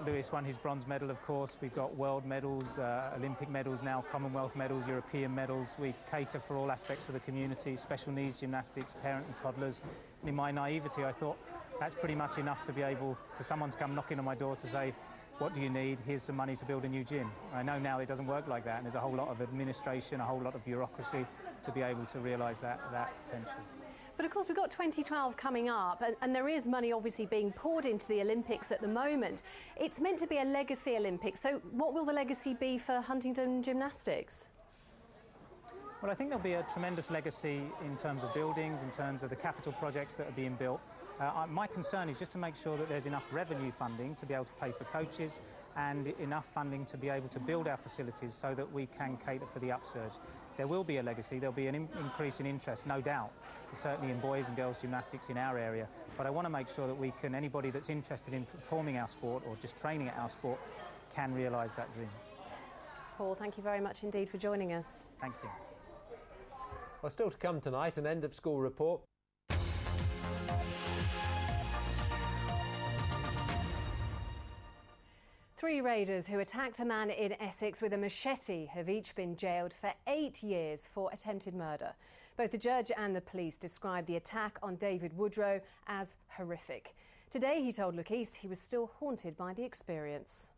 Lewis won his bronze medal, of course. We've got world medals, Olympic medals now, Commonwealth medals, European medals. We cater for all aspects of the community, special needs gymnastics, parent and toddlers. And in my naivety, I thought that's pretty much enough to be able for someone to come knocking on my door to say, what do you need? Here's some money to build a new gym. I know now it doesn't work like that, and there's a whole lot of administration, a whole lot of bureaucracy to be able to realise that potential. But of course we've got 2012 coming up, and there is money obviously being poured into the Olympics at the moment. It's meant to be a legacy Olympics, so what will the legacy be for Huntingdon Gymnastics? Well, I think there'll be a tremendous legacy in terms of buildings, in terms of the capital projects that are being built. My concern is just to make sure that there's enough revenue funding to be able to pay for coaches and enough funding to be able to build our facilities so that we can cater for the upsurge. There will be a legacy, there'll be an increase in interest, no doubt, certainly in boys and girls gymnastics in our area. But I want to make sure that we can, anybody that's interested in performing our sport or just training at our sport can realise that dream. Paul, thank you very much indeed for joining us. Thank you. Well, still to come tonight, an end of school report. Three raiders who attacked a man in Essex with a machete have each been jailed for 8 years for attempted murder. Both the judge and the police described the attack on David Woodrow as horrific. Today, he told Look East he was still haunted by the experience.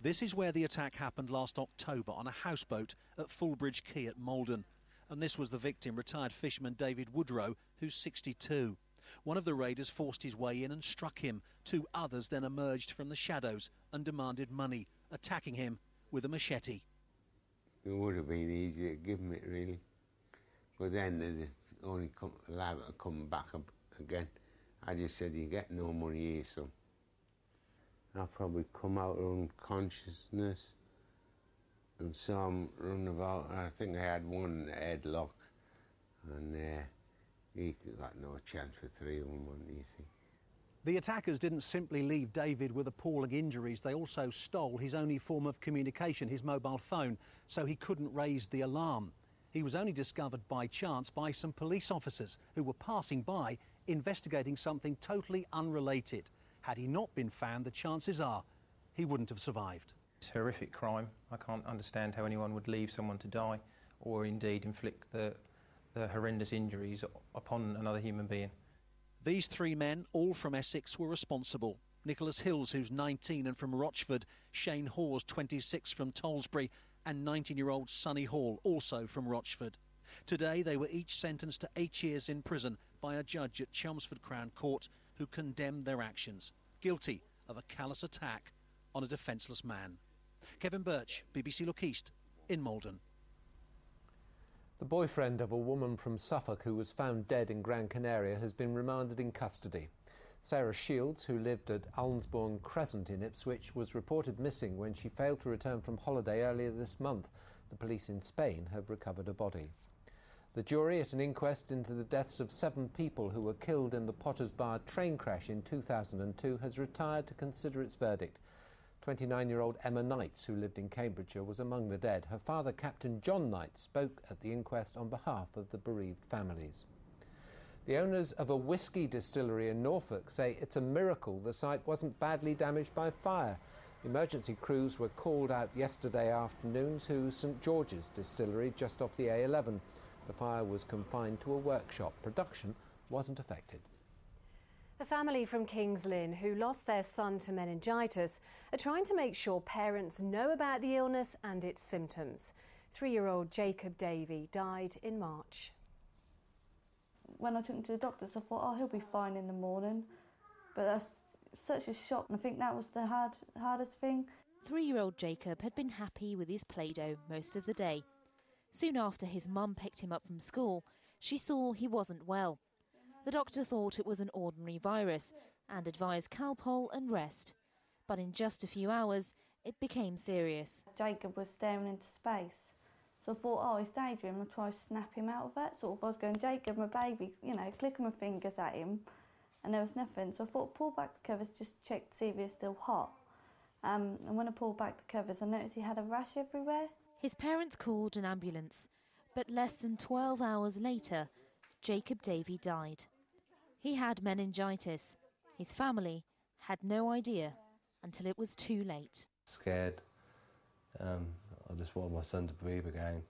This is where the attack happened last October on a houseboat at Fulbridge Quay at Maldon. And this was the victim, retired fisherman David Woodrow, who's 62. One of the raiders forced his way in and struck him. Two others then emerged from the shadows and demanded money, attacking him with a machete. It would have been easier to give him it, really. But then there's only allowed to come back up again. I just said, you get no money here, son. I'll probably come out of unconsciousness and saw him run about. I think I had one headlock, and he got no chance for three of them, you see. The attackers didn't simply leave David with appalling injuries, they also stole his only form of communication, his mobile phone, so he couldn't raise the alarm. He was only discovered by chance by some police officers who were passing by investigating something totally unrelated. Had he not been found, the chances are he wouldn't have survived. It's a horrific crime. I can't understand how anyone would leave someone to die or indeed inflict the horrendous injuries upon another human being. These three men, all from Essex, were responsible. Nicholas Hills, who's 19 and from Rochford, Shane Hawes, 26, from Tollesbury, and 19-year-old Sonny Hall, also from Rochford. Today they were each sentenced to 8 years in prison by a judge at Chelmsford Crown Court who condemned their actions, guilty of a callous attack on a defenceless man. Kevin Birch, BBC Look East, in Maldon. The boyfriend of a woman from Suffolk who was found dead in Gran Canaria has been remanded in custody. Sarah Shields, who lived at Almsbourne Crescent in Ipswich, was reported missing when she failed to return from holiday earlier this month. The police in Spain have recovered a body. The jury at an inquest into the deaths of 7 people who were killed in the Potters Bar train crash in 2002 has retired to consider its verdict. 29-year-old Emma Knights, who lived in Cambridgeshire, was among the dead. Her father, Captain John Knights, spoke at the inquest on behalf of the bereaved families. The owners of a whisky distillery in Norfolk say it's a miracle the site wasn't badly damaged by fire. Emergency crews were called out yesterday afternoon to St George's distillery just off the A11. The fire was confined to a workshop. Production wasn't affected. A family from Kings Lynn who lost their son to meningitis are trying to make sure parents know about the illness and its symptoms. 3-year-old Jacob Davey died in March. When I took him to the doctors, I thought, oh, he'll be fine in the morning. But that's such a shock, and I think that was the hardest thing. 3-year-old Jacob had been happy with his Play-Doh most of the day. Soon after his mum picked him up from school, she saw he wasn't well. The doctor thought it was an ordinary virus and advised Calpol and rest. But in just a few hours, it became serious. Jacob was staring into space. So I thought, oh, he's daydreaming, I'll try to snap him out of it. Sort of, I was going, Jacob, my baby, clicking my fingers at him, and there was nothing. So I thought, pull back the covers, just check to see if he was still hot. And when I pulled back the covers, I noticed he had a rash everywhere. His parents called an ambulance, but less than 12 hours later, Jacob Davey died. He had meningitis. His family had no idea until it was too late. Scared. I just wanted my son to breathe again,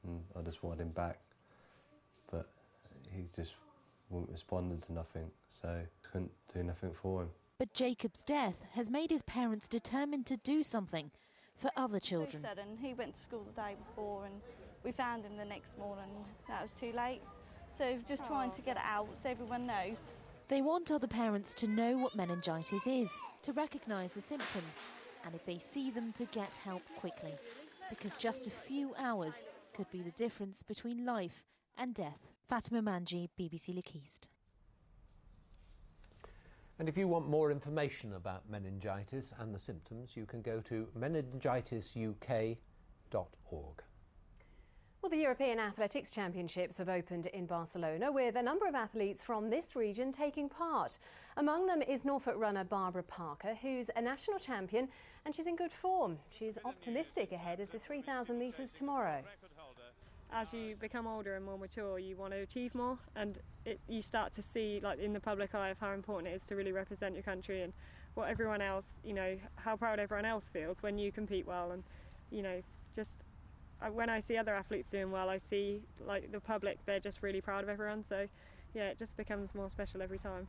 and I just wanted him back. But he just wasn't responding to nothing, so I couldn't do nothing for him. But Jacob's death has made his parents determined to do something for other children. So sudden. He went to school the day before and we found him the next morning. That was too late. So just trying to get it out so everyone knows. They want other parents to know what meningitis is, to recognise the symptoms, and if they see them, to get help quickly. Because just a few hours could be the difference between life and death. Fatima Manji, BBC Look East. And if you want more information about meningitis and the symptoms, you can go to meningitisuk.org. Well, the European Athletics Championships have opened in Barcelona with a number of athletes from this region taking part. Among them is Norfolk runner Barbara Parker, who's a national champion, and she's in good form. She's optimistic ahead of the 3,000 metres tomorrow. As you become older and more mature, you want to achieve more, and you start to see, like in the public eye, of how important it is to really represent your country and what everyone else, how proud everyone else feels when you compete well. And just when I see other athletes doing well, I see like the public, they're just really proud of everyone. So yeah, it just becomes more special every time.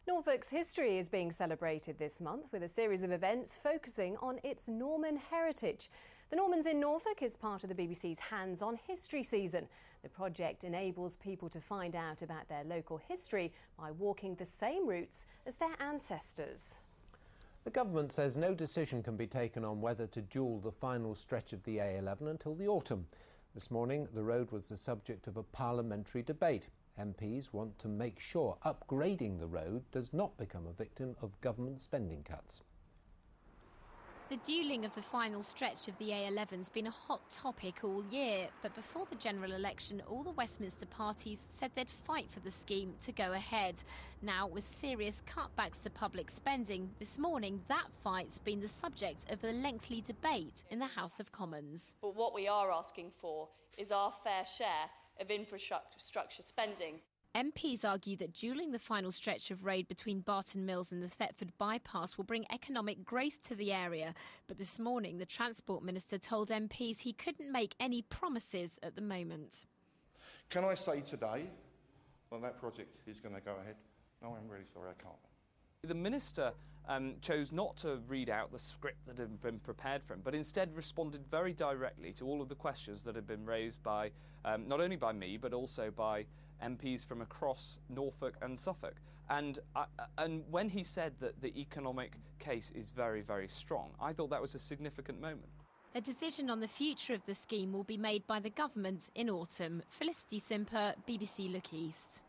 Norfolk's history is being celebrated this month with a series of events focusing on its Norman heritage. The Normans in Norfolk is part of the BBC's Hands-on History season. The project enables people to find out about their local history by walking the same routes as their ancestors. The government says no decision can be taken on whether to dual the final stretch of the A11 until the autumn. This morning, the road was the subject of a parliamentary debate. MPs want to make sure upgrading the road does not become a victim of government spending cuts. The dualling of the final stretch of the A11's been a hot topic all year, but before the general election, all the Westminster parties said they'd fight for the scheme to go ahead. Now, with serious cutbacks to public spending, this morning that fight's been the subject of a lengthy debate in the House of Commons. But what we are asking for is our fair share of infrastructure spending. MPs argue that dualling the final stretch of road between Barton Mills and the Thetford bypass will bring economic growth to the area. But this morning, the Transport Minister told MPs he couldn't make any promises at the moment. Can I say today that project is going to go ahead? No, I'm really sorry, I can't. The Minister chose not to read out the script that had been prepared for him, but instead responded very directly to all of the questions that had been raised by, not only by me, but also by MPs from across Norfolk and Suffolk. And when he said that the economic case is very, very strong, I thought that was a significant moment. A decision on the future of the scheme will be made by the government in autumn. Felicity Simper, BBC Look East.